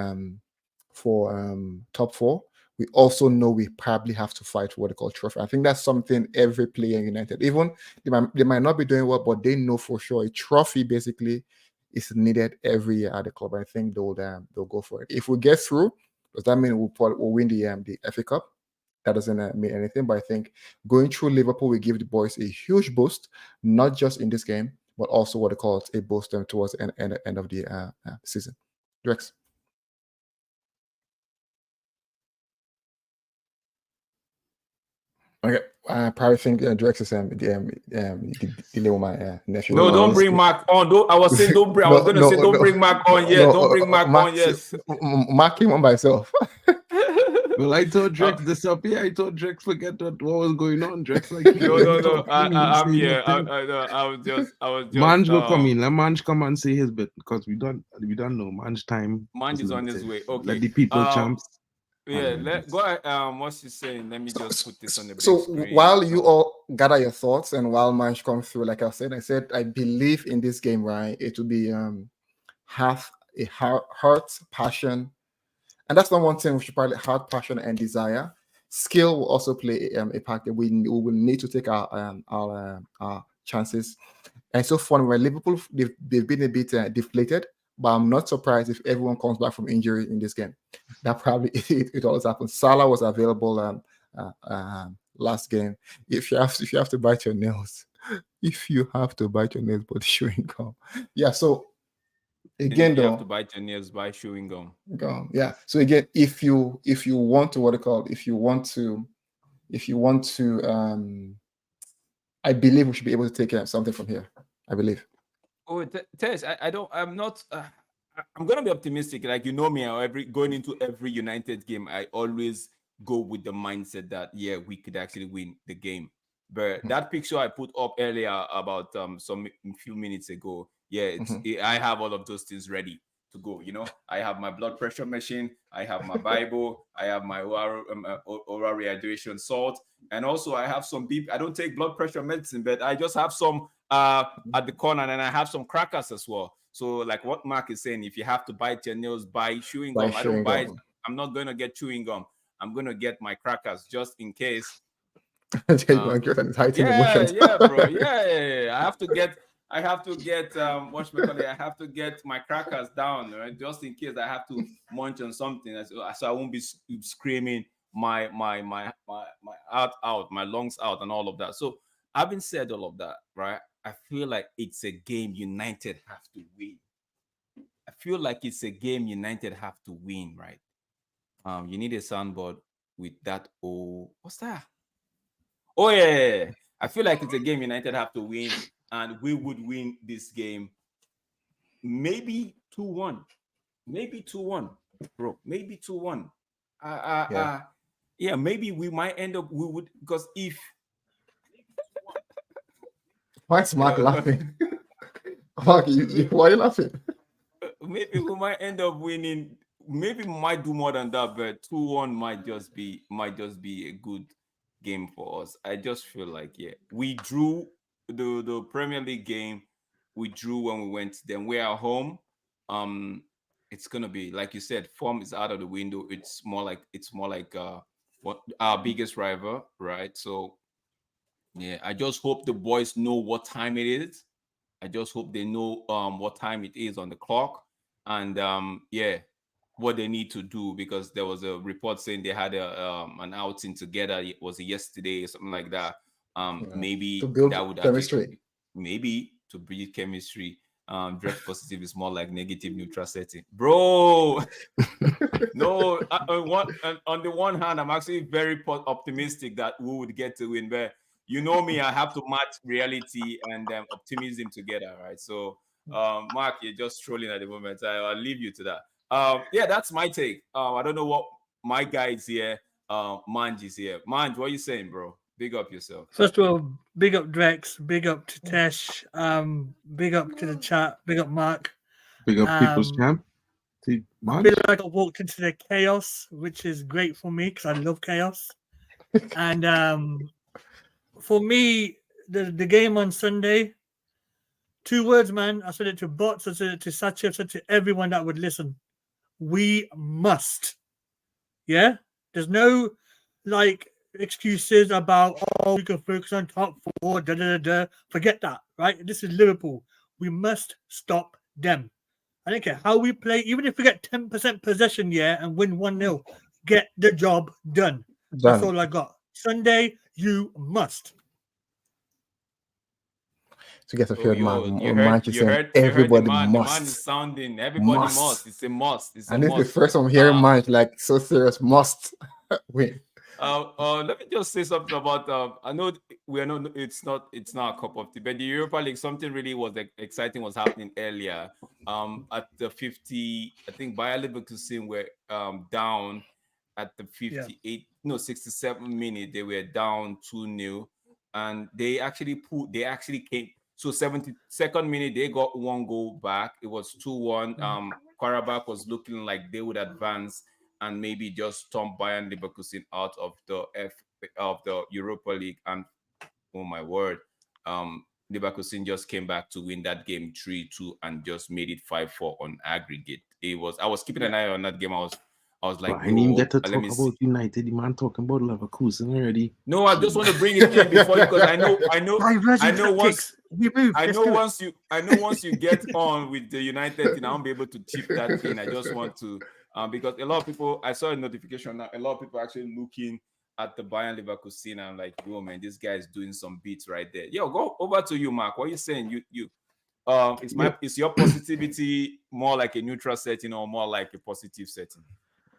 top four, we also know we probably have to fight for what they call trophy. I think that's something every player in United, even they might not be doing well, but they know for sure a trophy basically is needed every year at the club. I think they'll go for it. If we get through, does that mean we'll win the FA Cup? That doesn't mean anything. But I think going through Liverpool will give the boys a huge boost, not just in this game, but also what they call it, a boost towards the end of the season. Drex. Okay, I probably think Drex is dealing with my nephew. No, don't bring Mark on. I was saying don't bring. I was going to say don't bring Mark on. Yeah, don't bring Mark on. Yes, Mark him on myself. Well, I told Drex disappear. I told Drex forget what was going on. Drex like no. I'm here. I was just. Manj will come in. Let Manj come and say his bit because we don't know Manj time. Manj is on his way. Okay. Let the people champs. Yeah, go ahead. What's he saying? Let me just put this on the big screen. While you all gather your thoughts and while Manj comes through, like I said, I believe in this game, right? It will be half a heart, passion, and that's not one thing. We should probably heart, passion, and desire. Skill will also play a part that we will need to take our chances. And so far, when Liverpool they've been a bit deflated. But I'm not surprised if everyone comes back from injury in this game. That probably it always happens. Salah was available last game. If you have to bite your nails, but chewing gum. Yeah. So again, if you have though, to bite your nails, buy chewing gum. yeah. So again, if you want to, what they call, if you want to, I believe we should be able to take something from here. I believe. Oh, Tess, I'm not. I'm gonna be optimistic. Like, you know me, going into every United game, I always go with the mindset that yeah, we could actually win the game. But that picture I put up earlier about some few minutes ago, yeah, I have all of those things ready to go. You know, I have my blood pressure machine, I have my Bible, I have my oral rehydration salt, and also I have some I don't take blood pressure medicine, but I just have some at the corner, and I have some crackers as well. So like what Mark is saying, if you have to bite your nails, buy chewing gum. I don't buy. I'm not going to get chewing gum. I'm going to get my crackers just in case. Yeah, bro. Yeah. I have to get I have to get my crackers down, right? Just in case I have to munch on something, so I won't be screaming my out, my lungs out, and all of that. So having said all of that, right, I feel like it's a game United have to win. I feel like it's a game United have to win, right? You need a soundboard with that. Oh, what's that? Oh yeah. I feel like it's a game United have to win, and we would win this game. Maybe 2-1. Maybe 2-1, bro. Maybe 2-1. Yeah, maybe we might end up. We would, because if. Why is Mark laughing? Mark, why are you laughing? Maybe we might end up winning. Maybe we might do more than that, but 2-1 might just be a good game for us. I just feel like, yeah, we drew the Premier League game. We drew when we went. Then we're at home. It's gonna be, like you said, form is out of the window. It's more like what our biggest rival, right? So yeah, I just hope the boys know what time it is. I just hope they know what time it is on the clock, and yeah, what they need to do, because there was a report saying they had an outing together. It was yesterday or something like that. Maybe to build that would chemistry. actually, maybe to build chemistry. Drex positive is more like negative neutral setting, bro. No, on the one hand, I'm actually very optimistic that we would get to win, but you know me, I have to match reality and optimism together, right? So, Mark, you're just trolling at the moment. I'll leave you to that. Yeah, that's my take. I don't know what my guy is here. Manj is here. Manj, what are you saying, bro? Big up yourself. First of all, big up Drex, big up to Tesh, big up to the chat, big up Mark. Big up People's Champ. I feel like I walked into the chaos, which is great for me because I love chaos. And for me, the game on Sunday, 2 words, man. I said it to bots, I said it to Sachi, I said it to everyone that would listen. We must. Yeah? There's no like excuses about, oh, we can focus on top 4, Forget that, right? This is Liverpool. We must stop them. I don't care how we play, even if we get 10% possession, and win 1-0, get the job done. That's all I got. Sunday, you must. To get a field man, you heard everybody the man, must. The man is sounding. Everybody must. It's a must. It's a and must. It's the first time hearing Manch like so serious. Must win. Let me just say something about. I know we are not. It's not a cup of tea, but the Europa League, something really was exciting was happening earlier. At the 50, I think Bayer Leverkusen were down at the 67 minute. They were down 2-0, and they actually came. So 72nd minute, they got 1 goal back. It was 2-1. Karabakh was looking like they would advance and maybe just stomp Bayern Leverkusen out of the Europa League. And oh my word, Leverkusen just came back to win that game 3-2 and just made it 5-4 on aggregate. I was keeping an eye on that game. I was like, I didn't even get to talk about United. The man talking about Leverkusen already. No, I just want to bring it in before you, because I know once you get on with the United thing, I won't be able to chip that thing. I just want to, because a lot of people, I saw a notification now, a lot of people are actually looking at the Bayern Leverkusen, and I'm like, yo, man, this guy is doing some beats right there. Yo, go over to you, Mark. What are you saying? You Is your positivity more like a neutral setting or more like a positive setting?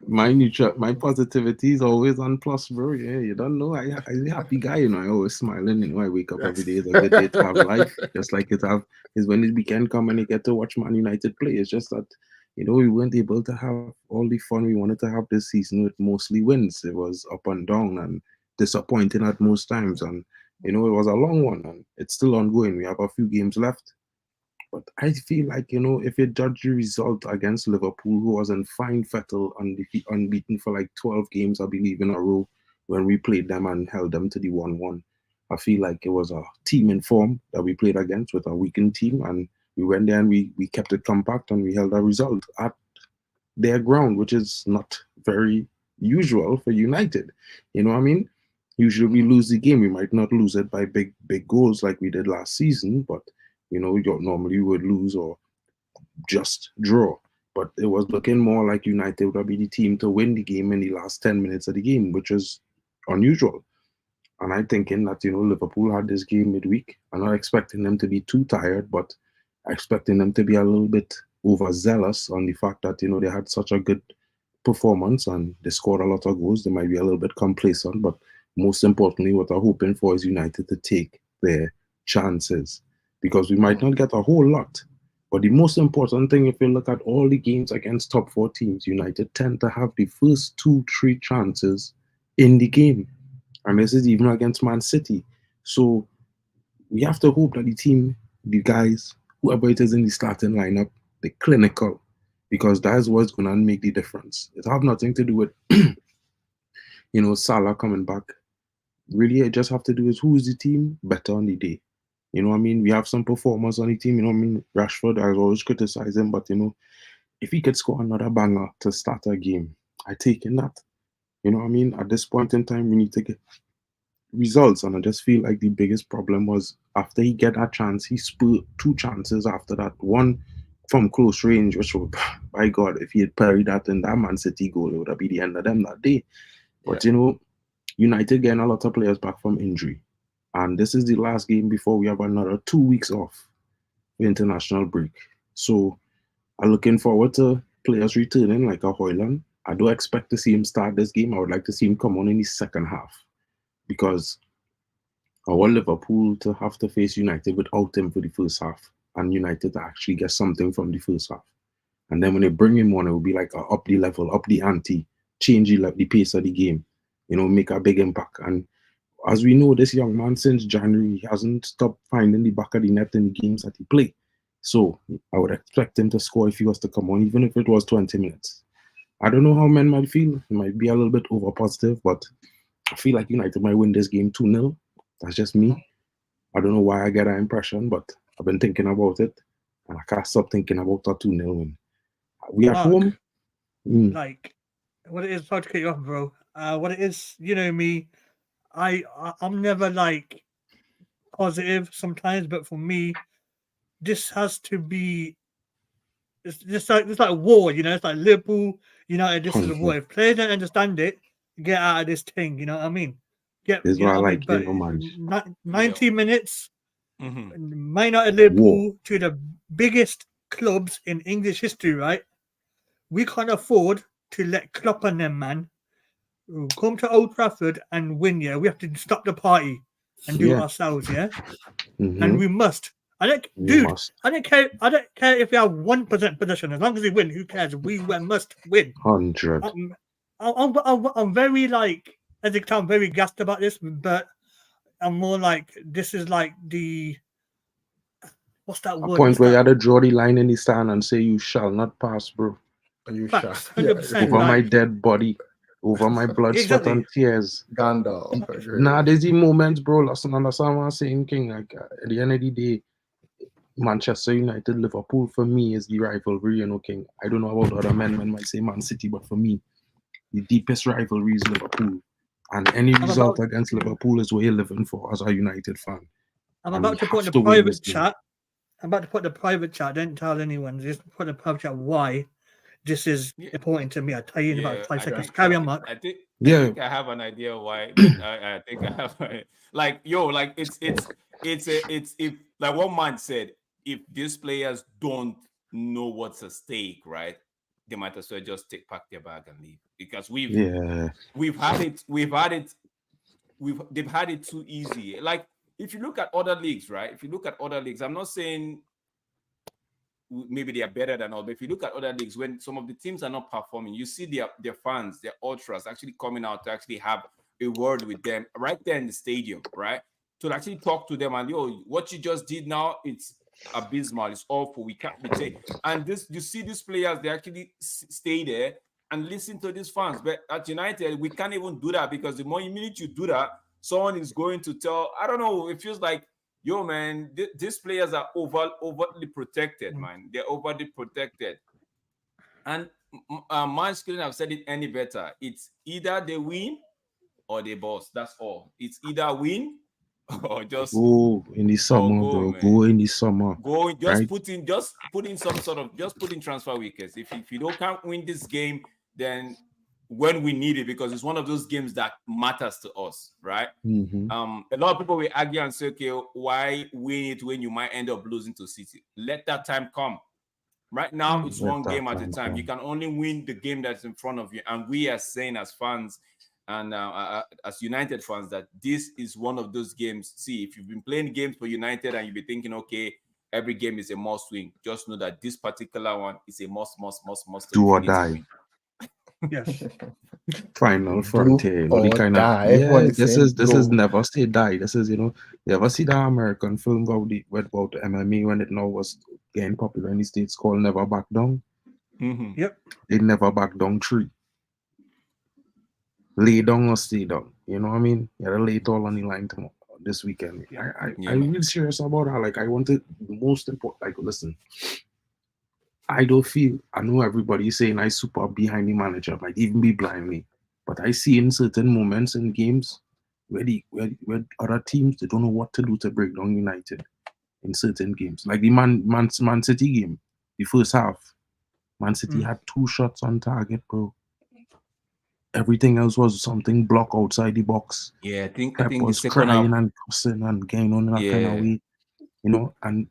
My positivity is always on plus, bro. Yeah, you don't know. I'm a happy guy, you know. I always smiling, you know. I wake up every day. It's a good day to have life, just like it have is when the weekend come and you get to watch Man United play. It's just that, you know, we weren't able to have all the fun we wanted to have this season with mostly wins. It was up and down and disappointing at most times, and you know, it was a long one and it's still ongoing. We have a few games left. But I feel like, you know, if you judge the result against Liverpool, who was in fine fettle, unbeaten for like 12 games, I believe, in a row, when we played them and held them to the 1-1, I feel like it was a team in form that we played against with a weakened team. And we went there and we kept it compact and we held a result at their ground, which is not very usual for United. You know what I mean? Usually we lose the game. We might not lose it by big goals like we did last season, but you know, normally we would lose or just draw. But it was looking more like United would be the team to win the game in the last 10 minutes of the game, which is unusual. And I'm thinking that, you know, Liverpool had this game midweek. I'm not expecting them to be too tired, but expecting them to be a little bit overzealous on the fact that, you know, they had such a good performance and they scored a lot of goals. They might be a little bit complacent, but most importantly, what I'm hoping for is United to take their chances, because we might not get a whole lot. But the most important thing, if you look at all the games against top 4 teams, United tend to have the first 2-3 chances in the game. And this is even against Man City. So we have to hope that the team, the guys, whoever it is in the starting lineup, they're clinical, because that's what's going to make the difference. It have nothing to do with, you know, Salah coming back. Really, it just have to do with who is the team better on the day. You know what I mean? We have some performers on the team, you know what I mean? Rashford, I always criticize him, but, you know, if he could score another banger to start a game, I take in that. You know what I mean? At this point in time, we need to get results, and I just feel like the biggest problem was after he get that chance, he spurred 2 chances after that. One from close range, which would, by God, if he had parried that in that Man City goal, it would have been the end of them that day. But, you know, United getting a lot of players back from injury. And this is the last game before we have another 2 weeks off for international break. So I'm looking forward to players returning like a Højlund. I do expect to see him start this game. I would like to see him come on in the second half, because I want Liverpool to have to face United without him for the first half, and United to actually get something from the first half. And then when they bring him on, it will be like up the level, up the ante, change the pace of the game, you know, make a big impact. And as we know, this young man since January, he hasn't stopped finding the back of the net in the games that he plays. So I would expect him to score if he was to come on, even if it was 20 minutes. I don't know how men might feel. It might be a little bit over positive, but I feel like United might win this game 2-0. That's just me. I don't know why I get that impression, but I've been thinking about it, and I can't stop thinking about that 2-0 win. We at home. Like, what it is, sorry to cut you off, bro. What it is, you know me, I'm never like positive sometimes, but for me, this has to be. It's just like a war, you know. It's like Liverpool, United. This is a war. If players don't understand it, get out of this thing. You know what I mean? You know what I mean? But 90 minutes, Man United, Liverpool, to the biggest clubs in English history, right? We can't afford to let Klopp and them, man, come to Old Trafford and win. Yeah, we have to stop the party and do it ourselves. Yeah, and we must. I don't care. I don't care if we have 1% possession. As long as we win, who cares? We must win. 100. I'm very like, as it sounds, very gassed about this, but I'm more like, this is like the, what's that word? Point where you had to draw the line in the stand and say, "You shall not pass, bro." You Facts, shall. 100%. Over my dead body, over my blood, sweat, and tears. Gandalf. Nah, there's the moments, bro. Listen, understand what I'm saying, King. Like at the end of the day, Manchester United, Liverpool for me is the rivalry, you know, King. I don't know about other men might say Man City, but for me, the deepest rivalry is Liverpool. And any result against Liverpool is what you're living for as a United fan. I'm about to put in the private chat. I'm about to put the private chat. Don't tell anyone. Just put the private chat why this is important to me. I'll tell you in about 5 seconds. Carry on, Mark. I think I have an idea why. I think I have like it's if like one man said, if these players don't know what's at stake, right, they might as well just pack their bag and leave, because they've had it too easy. Like, if you look at other leagues, right? If you look at other leagues, I'm not saying maybe they are better than all, but if you look at other leagues, when some of the teams are not performing, you see their fans, their ultras actually coming out to actually have a word with them right there in the stadium, right? To actually talk to them and, yo, what you just did now, it's abysmal, it's awful, we can't be taken. And this, you see these players, they actually stay there and listen to these fans. But at United, we can't even do that, because the minute you do that, someone is going to tell, I don't know, it feels like, yo, man, these players are overtly protected, man. They're overly protected. And Mans couldn't have said it any better. It's either they win or they boss. That's all. It's either win or just go in the summer, bro. man. Go in the summer. Go, just right? put in some sort of, just put in transfer wickets. If you can't win this game, then when we need it, because it's one of those games that matters to us, right? Mm-hmm. A lot of people will argue and say, okay, why win it when you might end up losing to City? Let that time come. Right now, it's one game at a time. You can only win the game that's in front of you. And we are saying, as fans and as United fans, that this is one of those games. See, if you've been playing games for United and you'll be thinking, okay, every game is a must win, just know that this particular one is a must. Do or die. Yes. Final frontier, or kind die. of, this is never say die. This is, you ever see the American film about the MMA when it now was getting popular in the States, called Never Back Down? Mm-hmm. Yep. They never back down 3. Lay down or stay down. You know what I mean? You gotta lay it all on the line tomorrow, this weekend. I'm really serious about that. Like, I wanted the most important. Like, listen, I don't feel, I know everybody saying I super behind the manager, might even be blindly, but I see in certain moments in games where other teams, they don't know what to do to break down United in certain games. Like the Man City game, the first half, Man City had 2 shots on target, bro. Everything else was something block outside the box. Yeah, I think was the second half, and cussing and getting on that kind of way. And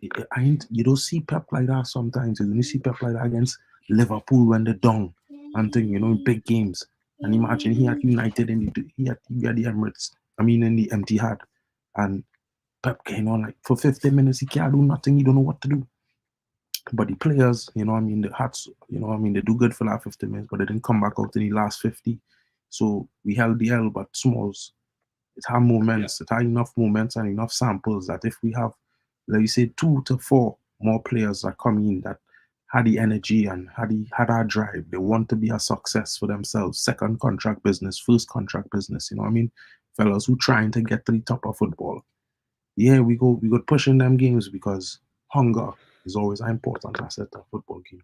you don't see Pep like that sometimes. You see Pep like that against Liverpool when they're down and thing, big games. And imagine he had United in the Emirates. I mean, in the Etihad, and Pep came on like for 50 minutes. He can't do nothing. He don't know what to do. But the players, the Hearts, they do good for that 50 minutes, but they didn't come back out in the last 50. So we held the L, but Smalls, it had moments. It had enough moments and enough samples that if we have, like you say, 2 to 4 more players that come in that had the energy and had our drive, they want to be a success for themselves. Second contract business, first contract business. You know what I mean? Fellas who trying to get to the top of football. Yeah, we go pushing them games because hunger is always an important asset of football game.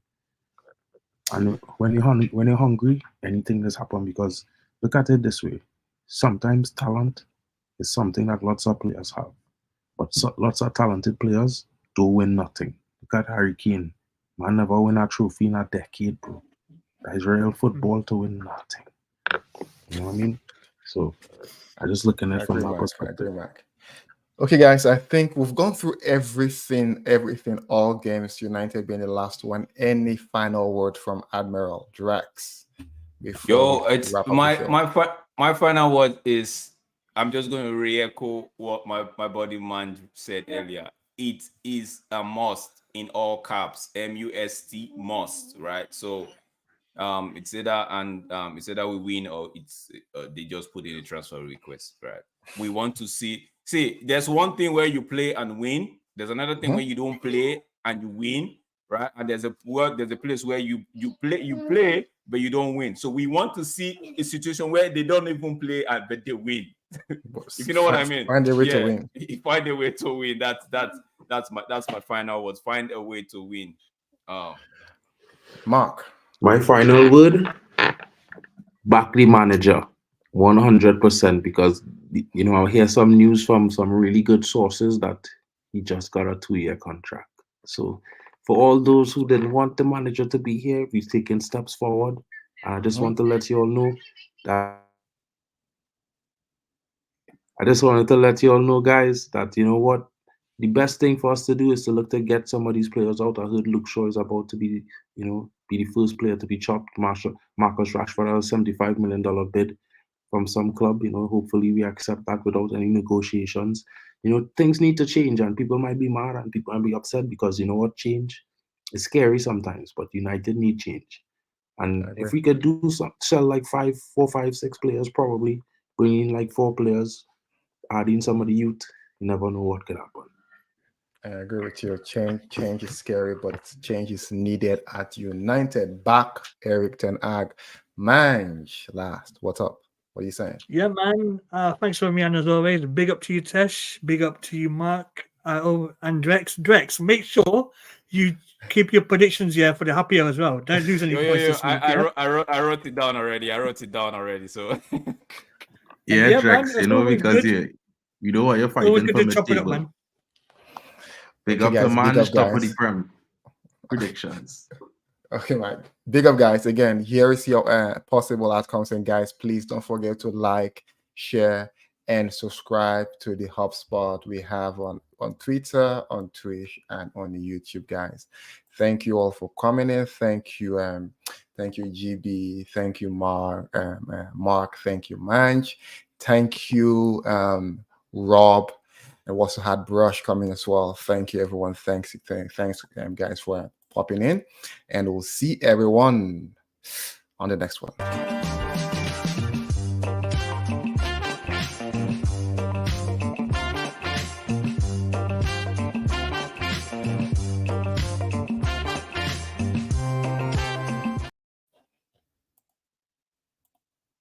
And when you're hungry, anything has happened, because look at it this way. Sometimes talent is something that lots of players have. But lots of talented players don't win nothing. Look at Harry Kane. Man never win a trophy in a decade, bro. That is real football to win nothing. You know what I mean? So I just looking at it from that perspective. Okay, guys, I think we've gone through everything, all games, United being the last one. Any final word from Admiral Drax? Yo, it's my final word is, I'm just going to re-echo what my body man said earlier. It is a must, in all caps, MUST, must, right? So it's either we win or it's they just put in a transfer request, right? We want to see there's one thing where you play and win, there's another thing where you don't play and you win, right? And there's a place where you play but you don't win. So we want to see a situation where they don't even play but they win. If you know what I mean. Find a way to win. Find a way to win. That's my final words. Find a way to win. Mark. My final word: back the manager 100%, because I hear some news from some really good sources that he just got a 2-year contract. So for all those who didn't want the manager to be here, we've taken steps forward. I just want to let you all know that guys, that you know what, the best thing for us to do is to look to get some of these players out. I heard Luke Shaw is about to be, be the first player to be chopped. Marcus Rashford has a $75 million bid from some club. Hopefully we accept that without any negotiations. Things need to change, and people might be mad and people might be upset because change is scary sometimes, but United need change. And if we could do sell like 4, 5, 6 players, probably bring in like 4 players, add in some of the youth, you never know what could happen. I agree with you. Change is scary, but change is needed at United. Back, Eric Ten Hag. Mange, last. What's up? What are you saying? Yeah, man. Thanks for me, and as always, big up to you, Tesh. Big up to you, Mark. And Drex. Drex, make sure you keep your predictions for the happy hour as well. Don't lose any points this week. I wrote it down already. So yeah, Drex, man, because you know what you're fighting always for good to chop it up, mid-table. man. Big up the man, top of the Prem. Predictions. Okay, man. Big up, guys. Again, here is your possible outcomes. And guys, please don't forget to like, share, and subscribe to the HubSpot we have on Twitter, on Twitch, and on YouTube, guys. Thank you all for coming in. Thank you, GB. Thank you, Mark. Thank you, Mange. Thank you, Rob. And also had Brush coming as well. Thank you, everyone. Thanks, guys, for popping in. And we'll see everyone on the next one.